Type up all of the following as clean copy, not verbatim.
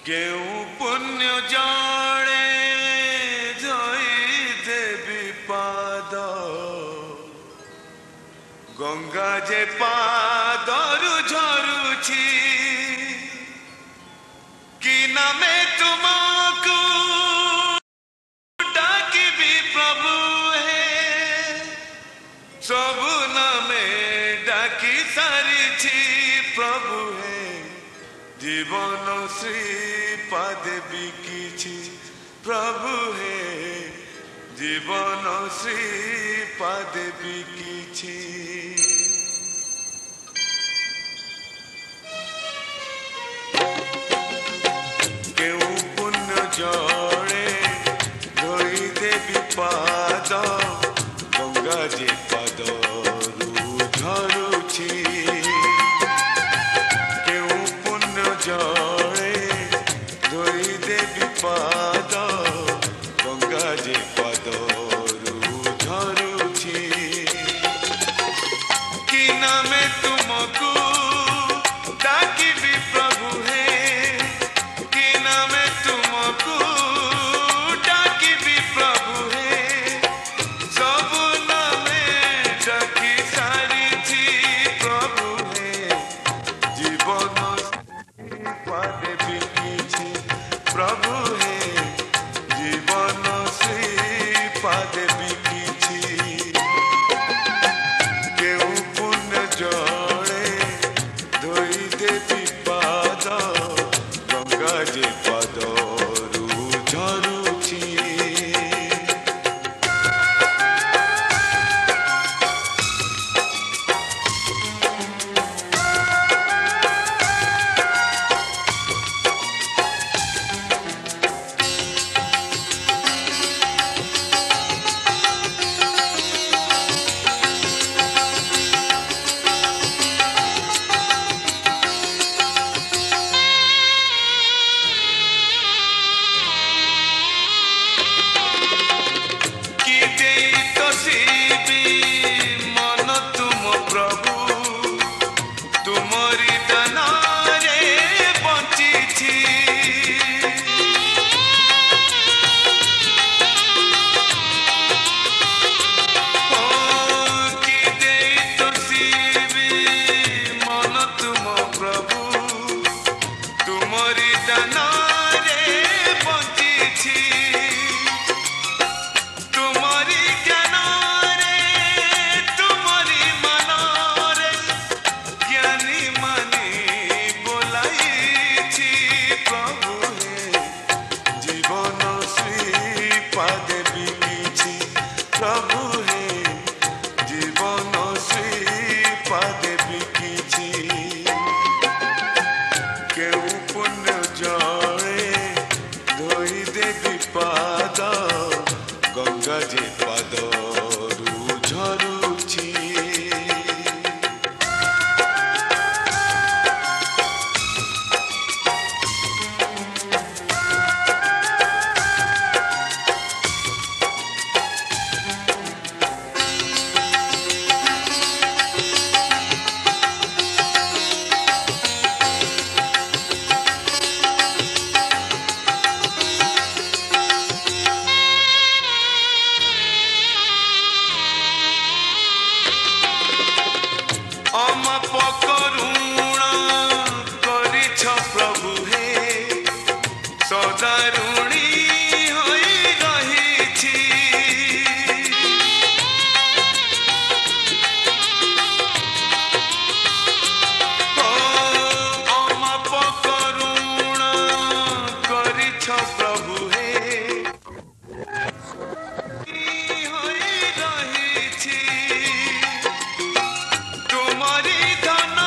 केउ पुण्य जाने धोई देवी पाद गंगा जे पादरु झरुछि कि नामे तुमको डाकिबी प्रभु हे सब नामे डाकी सारिछि प्रभु हे जीवन श्रीपाद बिकिछि प्रभु हे जीवन श्रीपाद बिकिछि केउ पुण्य जड़े धोई देवी पाद गंगा जे पादरु झरुछि केउ पुण्य जड़े धोई देवी पाद गंगा जे पादरु झरुछि कि नामे तुमको डाकिबी प्रभु हे कि नामे तुमको डाकिबी प्रभु हे सब नामे डाकी सारिछि प्रभु हे जीवन श्रीपाद बिकिछि प्रभु हे जीवन श्रीपाद बिकिछि केउ पुण्य जड़े धोई देवी पाद गंगा जे पादरु झरुछि कि देई तोसीबी मन तुम प्रभु तुमरी दानारे बंचिछि ओ कि देई तोसीबी मन तुम प्रभु तुमरी दानारे बंचिछि तुमरी ज्ञानरे तुमरी मनरे ज्ञानी मानी बोलाइछि प्रभु हे जीवन श्रीपाद बिकिछि प्रभु हे जीवन श्रीपाद बिकिछि केउ पुण्य जड़े धोई देवी पाद गंगा जे पादरु झरुछि अपकरुण करिछ प्रभु हे सदा ऋणी होई रहिछि ओ अपकरुण करिछ प्रभु हे होई रहिछि तुमरी धन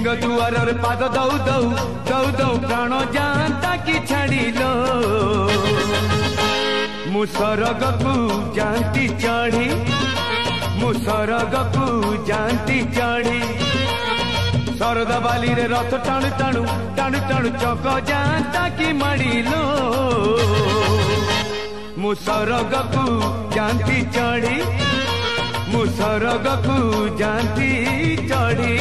सिंह दुआर पाद दौ दौ दौ दौ प्राण जाता कि छाड़िलो मु सरगकु जाती चढ़ी मु सरगकु जाती चढ़ी शरद बाली रे रथ टाणु टाणु टाणु टाणु चक जाता कि माड़िलो मु सरगकु जाती चढ़ी मु सरगकु जाती चढ़ी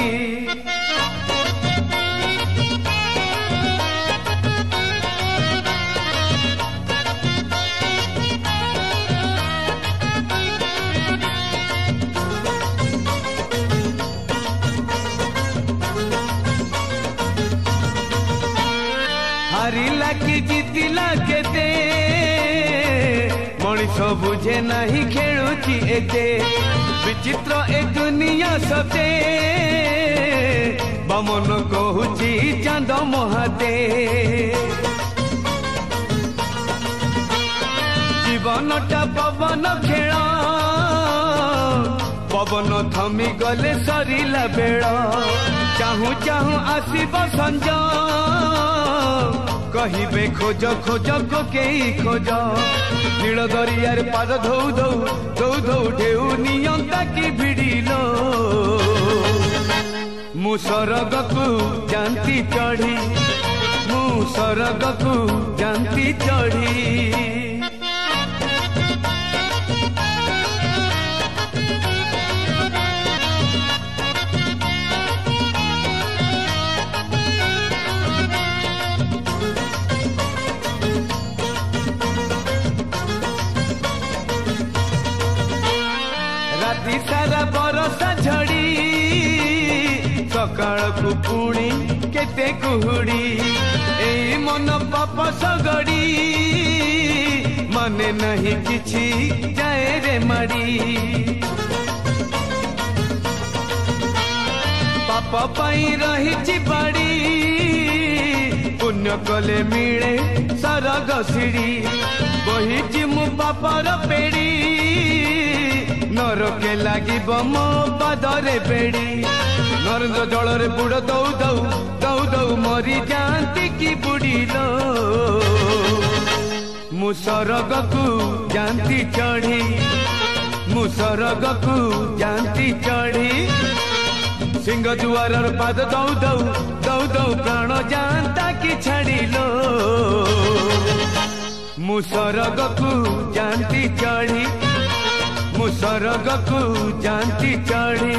हारिला कि जीतिला केते मनीष बुझे नहीं खेलुची एते विचित्र ए दुनिया सते बमन कहूची चांद महाते जीवनटा पवन खेल पवन थमी गले सरिला बेड़ चाहू चाहू आसीब संज कहिबे खोज खोज को केई खोज नील दरियार पाद धौ धौ धौ धौ ढेउ नियंता कि भिड़िलो मु सरगकु जाती चढ़ी मु सरगकु जाती चढ़ी सारा बरसा झड़ी सकाळ को पुणी केते कुहुड़ी ए मन पाप सगड़ी माने नहीं किछि जाए रे माड़ी पाप पाई रही बाड़ी पुण्य कले मिले सरग सिड़ी बही मु पापर पेड़ी नरके लगे मो पादरे बेड़ी नरेन्द्र जल बुड़ दौ दौ दौ दौ मरी जाती कि बुड़िलो मु सरगकु जाती चढ़ी मु सरगकु जाती चढ़ी सिंह दुआर पाद दौ दौ दौ दौ प्राण जाता कि छाड़िलो मु सरगकु जाती चढ़ी मु सरगकु जाती चढ़ी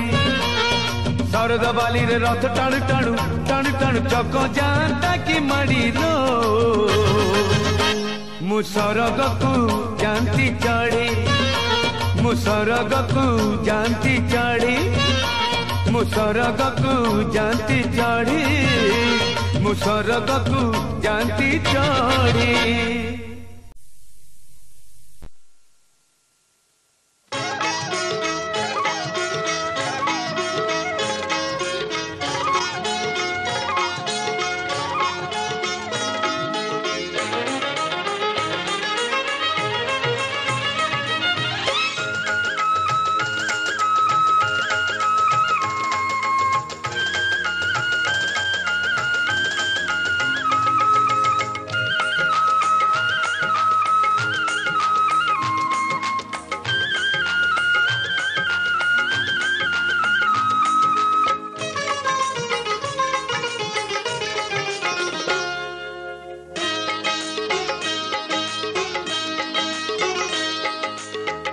शरद बाली रे रथ टाणु टाणु टाणु टाणु चक जाता कि माड़िलो मु सरगकु जाती चढ़ी मु सरगकु जाती चढ़ी मु सरगकु जाती चढ़ी मु सरगकु जाती चढ़ी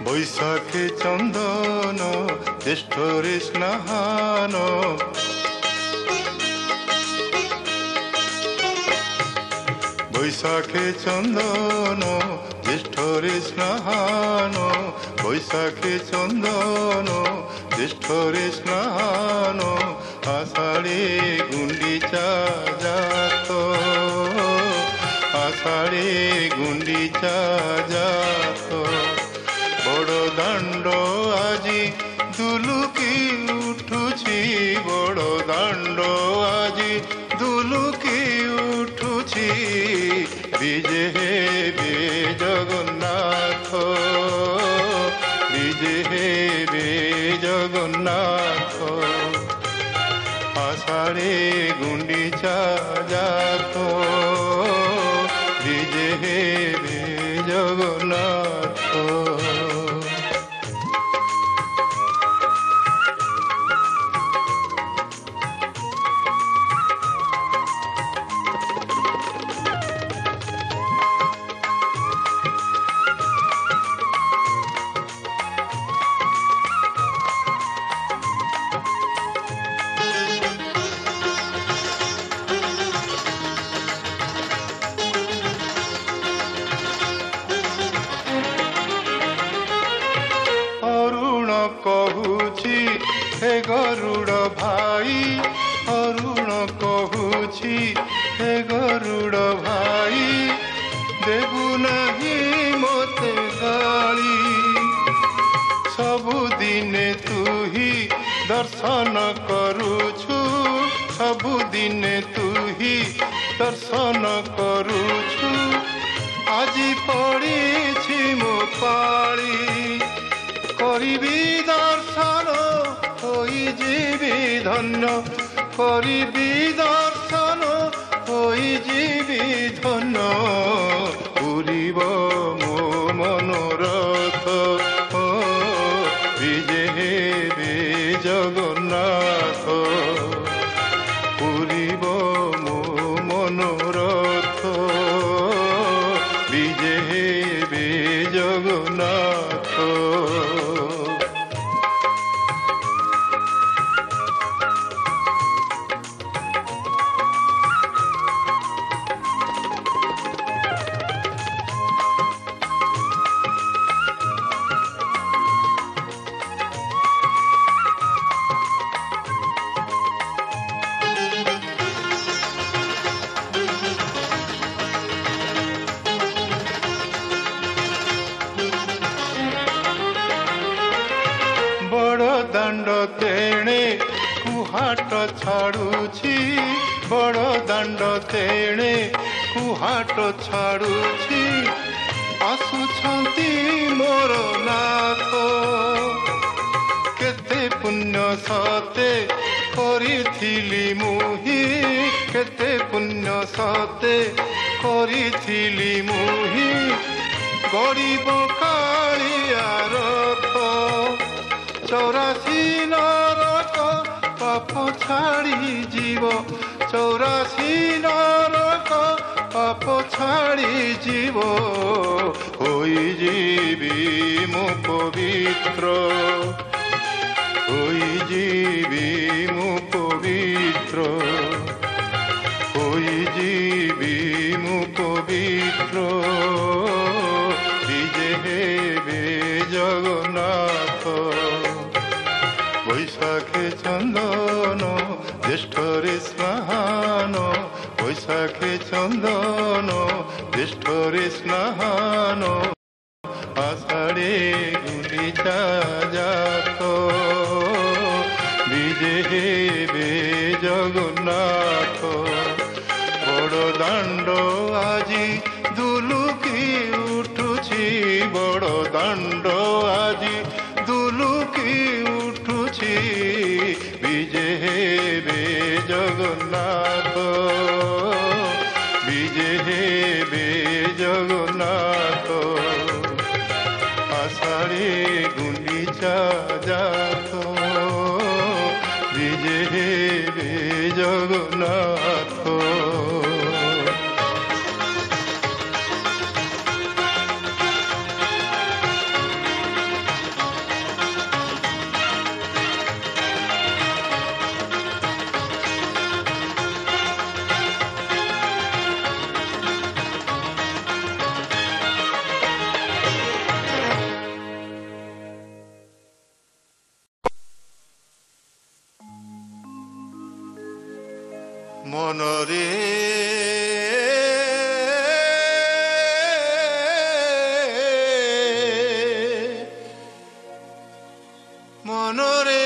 বৈশাখে চন্দন জ্যেষ্ঠরে স্নান বৈশাখে চন্দন জ্যেষ্ঠরে স্নান বৈশাখে চন্দন জ্যেষ্ঠরে স্নান আষাঢ়ে গুন্ডিচা জাত আষাঢ়ে গুন্ডিচা জাত বড় দাণ্ড আজি দুলুকি উঠুছি বড় দাণ্ড আজি দুলুকি উঠুছি বিজে হে জগন্নাথ বিজে হে জগন্নাথ আষাঢ় আষাঢ়ে গুন্ডিচা যাত বিজে হেবে জগন্নাথ। কহুছি হে গরুড় ভাই, অরুণ কহুছি হে গরুড় ভাই, দেবু নাহি মতে গাଳି। ସବୁଦିନେ ତୁହି ଦର୍ଶନ କରୁଛୁ, ସବୁଦିନେ ତୁହି ଦର୍ଶନ କରୁଛୁ, ଆଜି ପଡ଼ିଛି ମୋ ପାଳି। କରିବି ଦର୍ଶନ ହୋଇଯିବି ଧନ୍ୟ, କରିବି ଦର୍ଶନ ହୋଇଯିବି ଧନ୍ୟ, ପୁରିବ ମୋ ମନୋରଥ ବିଜେ ହେବେ ଜଗନ୍ନାଥ, ପୁରିବ ମୋ ମନୋରଥ ବିଜେ ହେବେ ଜଗନ୍ନାଥ। দাণ্ড তেণে কুহাট ছাড়ুছি, বড় দাণ্ড তেণে কুহাট ছাড়ুছি, আসুছন্তি মোর নাଥ। কেতে পুণ্য সতে କରିଥିଲି ମୁହିଁ, କେତେ ପୁଣ୍ୟ ସତେ କରିଥିଲି ମୁହିଁ, ଗରିବ କାଳିଆ ରଥ। 84 ନରକ ପାପ ଛାଡ଼ି ଯିବ, 84 ନରକ ପାପ ଛାଡ଼ି ଯିବ, ହୋଇଯିବି ମୁଁ ପବିତ୍ର, ହୋଇଯିବି ମୁଁ ପବିତ୍ର, ହୋଇଯିବି ମୁଁ ପବିତ୍ର, ବିଜେ ହେବେ ଜଗନ୍ନାଥ। বৈশাখে চন্দন জ্যেষ্ঠরে স্নান, বৈশাখে চন্দন জ্যেষ্ঠরে স্নান, আষাঢ়ে গুন্ডিচা যাত বিজে হেবে জগন্নাথ। বড় দাণ্ড আজি দুলুকি উঠুছি, বড় দাণ্ড আজি দুলুকি উঠুছি, বিজে হেবে জগন্নাথ, বিজে হেবে জগন্নাথ। আষাঢ়ে গুন্ডিচা যাত বিজে হেবে জগন্নাথ। মনরে মনরে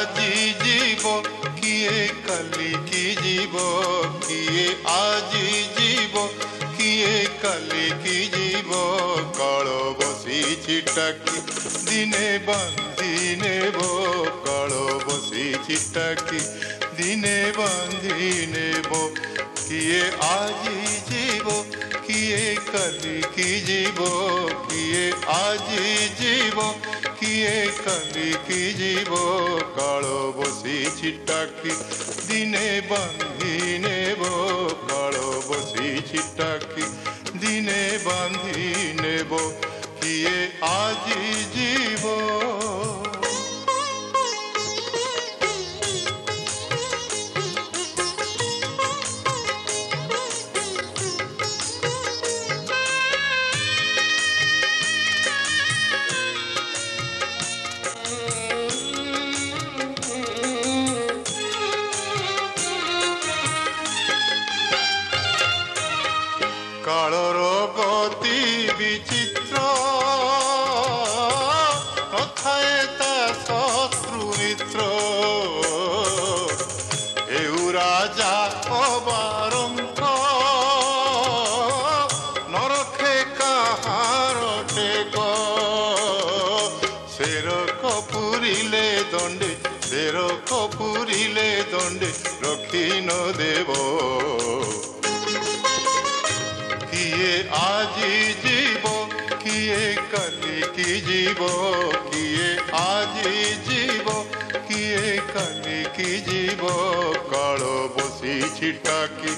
ଆଜି ଯିବ କିଏ କାଲିକି ଯିବ କିଏ ଆଜି ଯିବ କିଏ କାଲିକି ଯିବ କାଳ ବସିଛି ଟାକି ଦିନେ ବାନ୍ଧି ନେବ କାଳ ବସିଛି ଟାକି ଦିନେ ବାନ୍ଧି ନେବ କିଏ ଆଜି ଯିବ କିଏ କାଲିକି ଯିବ କିଏ ଆଜି ଯିବ କିଏ କାଲିକି ଯିବ କାଳ ବସିଛି ଟାକି ଦିନେ ବାନ୍ଧି ନେବ କାଳ ବସିଛି ଟାକି ଦିନେ ବାନ୍ଧି ନେବ କିଏ ଆଜି ଯିବ କାଳର ଗତି ବିଚିତ୍ର ନଥାଏ ତା ଶତ୍ରୁ ମିତ୍ର ହେଉ ରାଜା ଅବାରଙ୍କ ନରଖେ କାହାର ଟେକ ଶେର କପୁରିଲେ ଦଣ୍ଡେ ଶେର କପୁରିଲେ ଦଣ୍ଡେ ରଖି ନ ଦେବ କିଏ ଆଜି ଯିବ କିଏ କାଲିକି ଯିବ କିଏ ଆଜି ଯିବ କିଏ କାଲିକି ଯିବ କାଳ ବସିଛି ଟାକି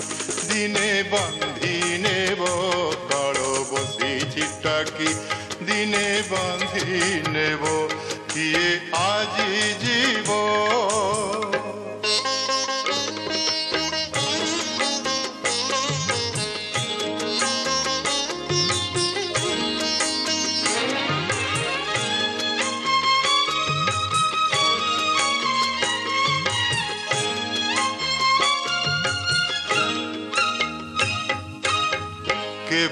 ଦିନେ ବାନ୍ଧି ନେବ କାଳ ବସିଛି ଟାକି ଦିନେ ବାନ୍ଧି ନେବ କିଏ ଆଜି ଯିବ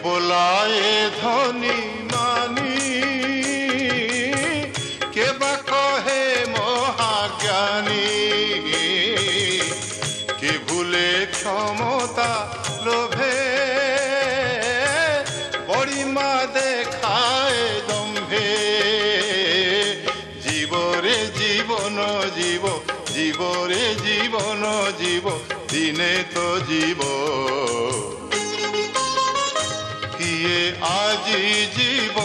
बोलाए धनी मानी के कहे महाज्ञानी के भूले क्षमता लोभे बड़ी मा देखाए दम्भे जीवरे जीवन जीव जीवरे जीवन जीव दिने तो जीव किए आजी जीव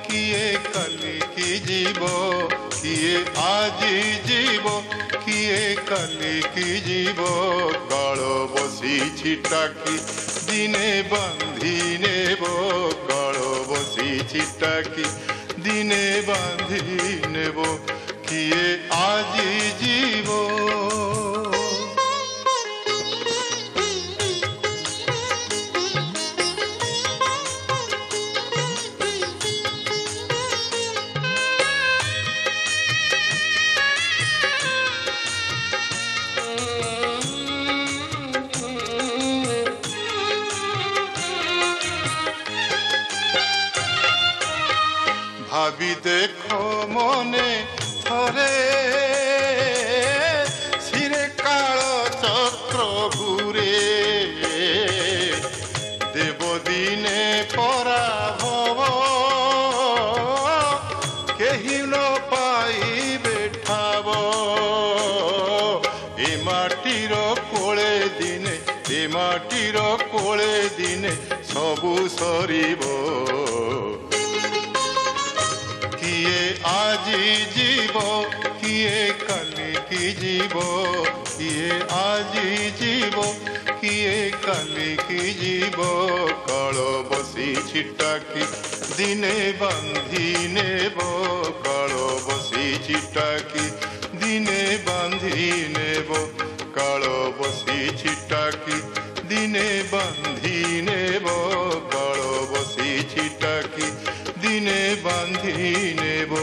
किए कालिकी जीव किए आजी जीव किए कालिकी जीव काल बसिछि टाकी दिने बांधी नेब काल बसिछि टाकी दिने बांधी नेब किए आजी जीव भावी देखो मने थरे सिरे काल चक्र घूरे देव दिने पराभव केही न पाइबे ठाव ए माटीर कोले दिने ए माटीर कोले दिने सबु सरिबो किए आजी जीव किए कालिकी जीव किए आजी जीव किए कालिकी जीव काल बसिछि टाकी दिने बांधी नेब काल बसिछि टाकी दिने बांधी नेब काल बसिछि टाकी दिने बांधी नेब काल बसिछि टाकी दिने बांधी नेब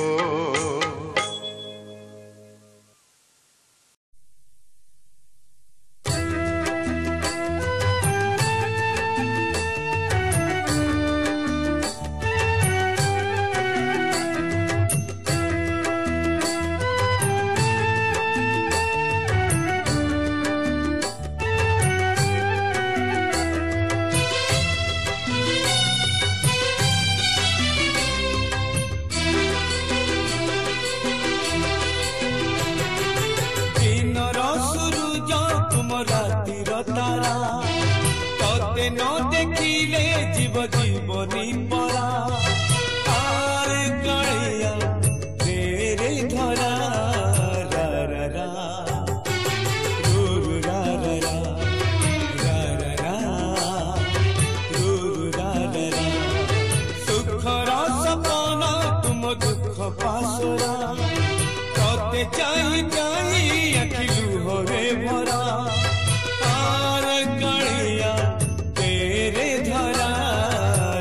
तोते चाही चाही अखिलू होरे भरा आर कालिया तेरे धरा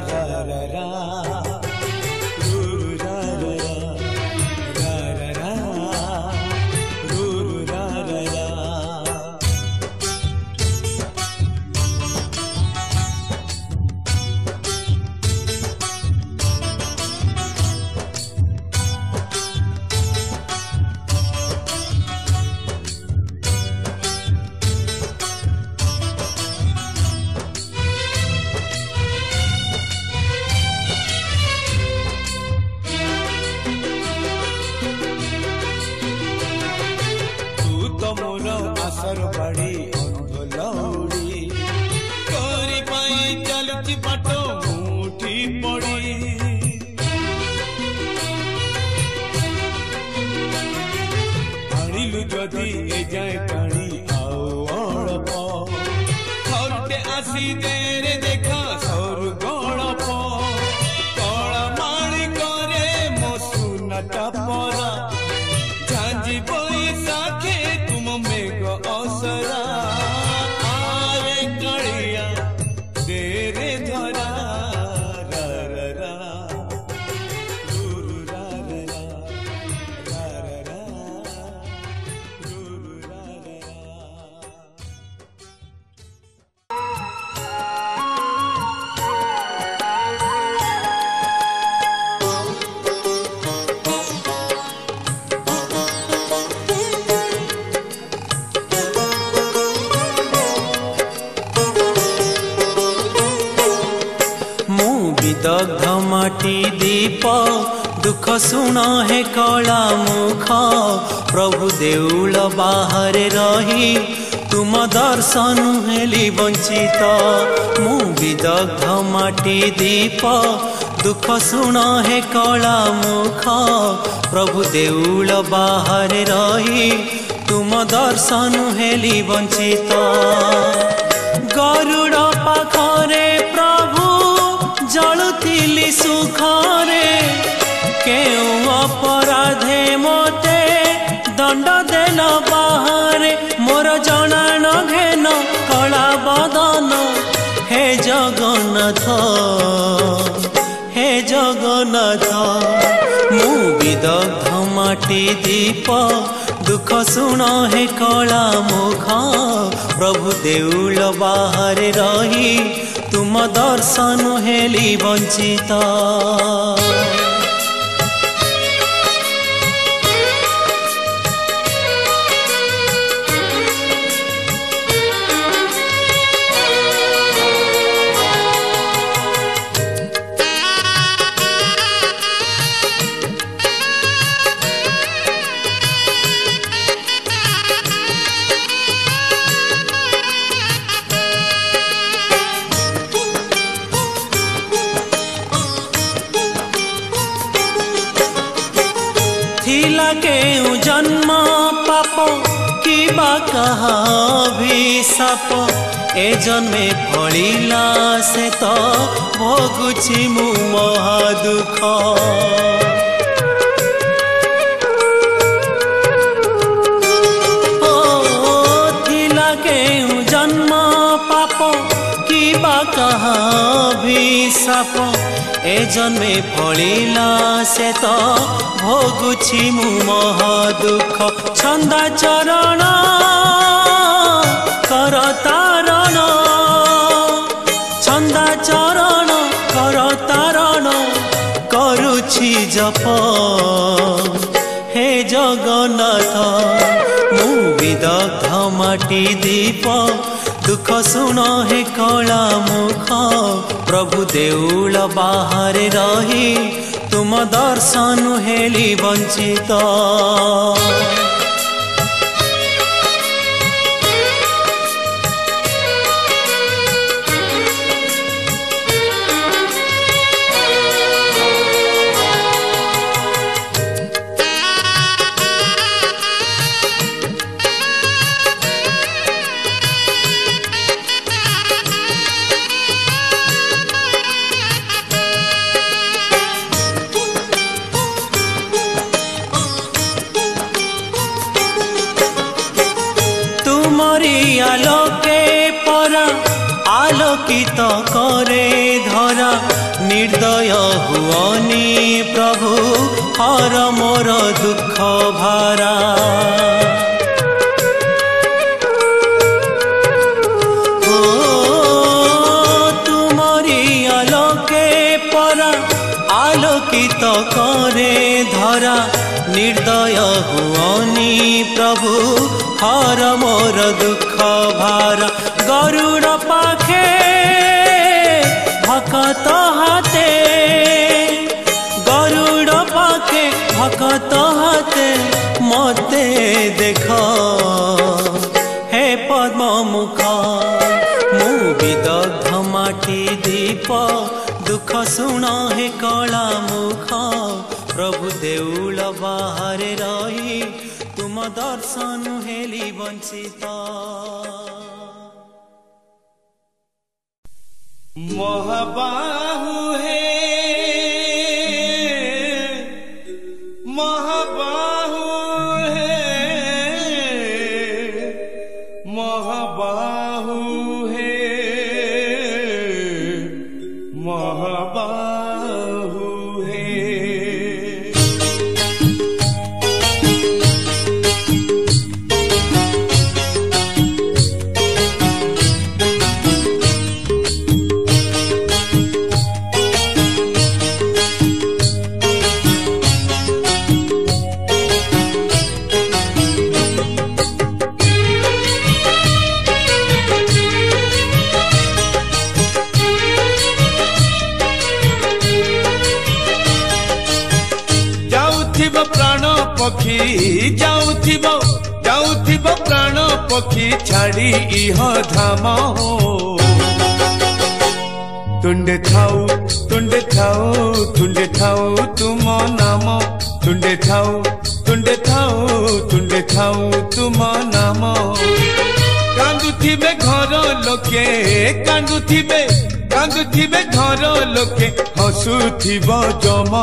रा रा रा रू रा रा रा रा रा रू रा रा रा। आसर बड़ी अंधलौड़ी तोरी पाई चलती बाटो मुठी पड़ी आनिलु जदि ए जाए पानी आओ अड़प थरटे आसी देरे देखा सर गड़प कला माणी करे मो सुनाटा परा झांझी बैसाखे तुम मेघ असरा आरे कालिया तेरे धरा रा रा रा रू रा रा रा रा रा रू रा रा रा। दग्ध माटी दीप दुख शुण हे कला मुख प्रभु देउल बाहर रही तुम दर्शन हेली वंचित मु विदग्ध माटी दीप दुख शुण हे कला मुख प्रभु देउल बाहर रही तुम दर्शन हेली वंचित गरुड़ पाखरे प्रभु जलुतिली सुखरे केउ अपराधे मोते दंड देल बाहरे मोर जना न घेन कला बदन हे जगन्नाथ हे जगन्नाथ मु विदग्ध माटी दीप दुख शुण हे कला मुख प्रभु देउल बाहर रही तुम दर्शन हेली वंचित केउ जन्म पाप कि बा कहा अभिशाप ए जन्मे फलिला से तो भोगुछि मु महा दुख थिला केउ जन्म पाप कि बा कहा अभिशाप ए जन्मे फलिला से तो भोगुछि मु महा दुख छंदा चरण कर तारण छंदा चरण कर तारण करुछि जप हे जगन्नाथ मु विदग्ध माटी दीप दुख शुण हे कला मुख प्रभु देउल बाहर रही तुम दर्शन हेली वंचित আলোকিত করে ধরা निर्दय हुअनी प्रभु हर मोर दुख भारा ओ तुमरी आलोके परा आलोकित करे धरा निर्दय हुअनी प्रभु हर मोर दुख भारा गरुड़ पाखे भकत हाथे गरुड़ पाखे भकत हाथे मते देख हे पद्म मुख मु विदग्ध माटी दीप दुख शुण हे कला मुख प्रभु देउल बाहर रही तुम दर्शन हेली वंचित महाबाहु है महाबाहु है महाबाहु है महाबाहु है पक्षी जाउथिब प्राण पक्षी छाड़ी इह धाम तुंडे थाऊ तुंडे थाऊ तुम नाम तुंडे थाऊ तुम नाम कांदुथिबे घर लोके कांदुथिबे घर लोके हसुथिब जम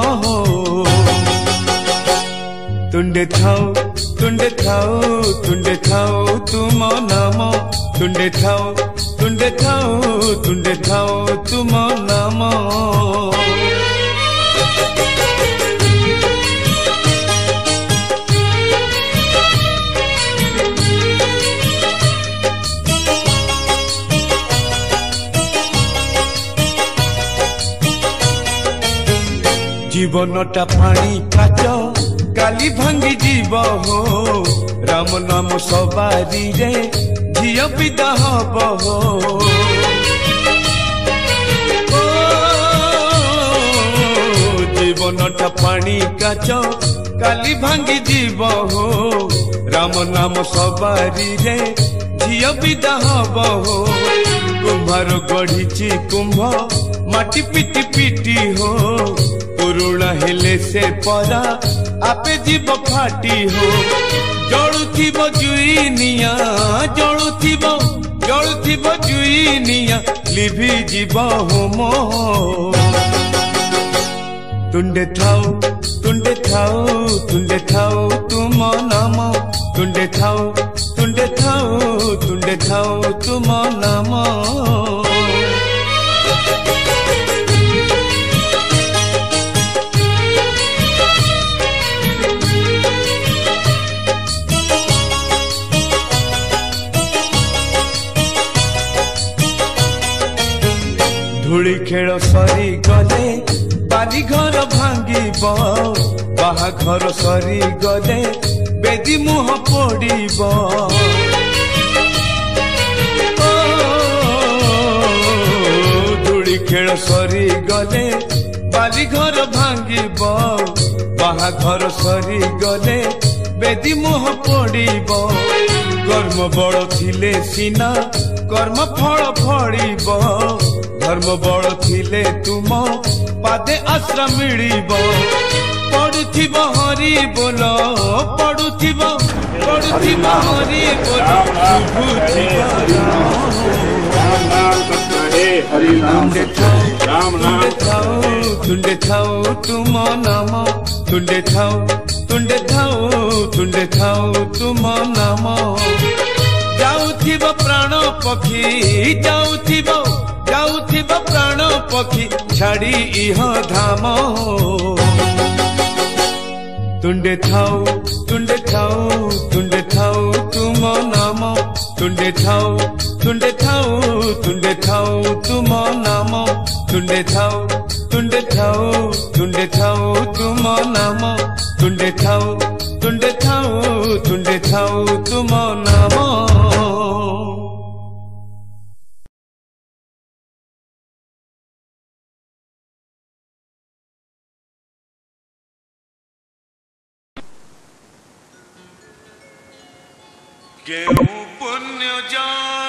तुंडे थाऊ तुम नाम तुंडे थाऊ तुम नाम जीवनटा पानी काच काली भांगी जीव हो राम नाम सवारी रे झियो विदा हब हो जीवनटा पानी काच काली भांगी जीव हो राम नाम सवारी रे झियो विदा हब हो कुम्भार गढ़ी कुंभ माटी पिटी पिटी हो पुरुणा हेले से परा आपे जीव फाटी हो जलुथिब जुईनिया जलुथिब जुईनिया लिभि जीव होम तुंडे थाऊ तुम नाम तुंडे थाऊ तुम नाम धूली खेल सरी गले बारी घर भांगिब बाहाघर सरी गले बेदी मुह पड़िब धूली खेल सरी गले बारी घर भांगिब बाहाघर सरी गले बेदी मुह पड़िब कर्म बड़ थिले सिना कर्म फल फड़िब धर्म बड़ थिले तुम पादे आश्रम मिलिब पड़ुथिब हरि बोल पड़ुथिब हरि बोल तुंडे थाऊ तुम नाम तुंडे थाऊ तुम नाम जाउथिब प्राण पक्षी जाउथिब ରହିବ ପ୍ରାଣ ପକ୍ଷୀ ଛାଡ଼ି ଇହ ଧାମ ତୁଣ୍ଡେ ଥାଉ ତୁଣ୍ଡେ ଥାଉ ତୁଣ୍ଡେ ଥାଉ ତୁମ ନାମ ତୁଣ୍ଡେ ଥାଉ ତୁଣ୍ଡେ ଥାଉ ତୁଣ୍ଡେ ଥାଉ ତୁମ ନାମ ତୁଣ୍ଡେ ଥାଉ ତୁଣ୍ଡେ ଥାଉ ତୁଣ୍ଡେ ଥାଉ ତୁମ ନାମ ତୁଣ୍ଡେ ଥାଉ ତୁଣ୍ଡେ ଥାଉ ତୁଣ୍ଡେ ଥାଉ ତୁମ ନାମ केहू पुण्य जा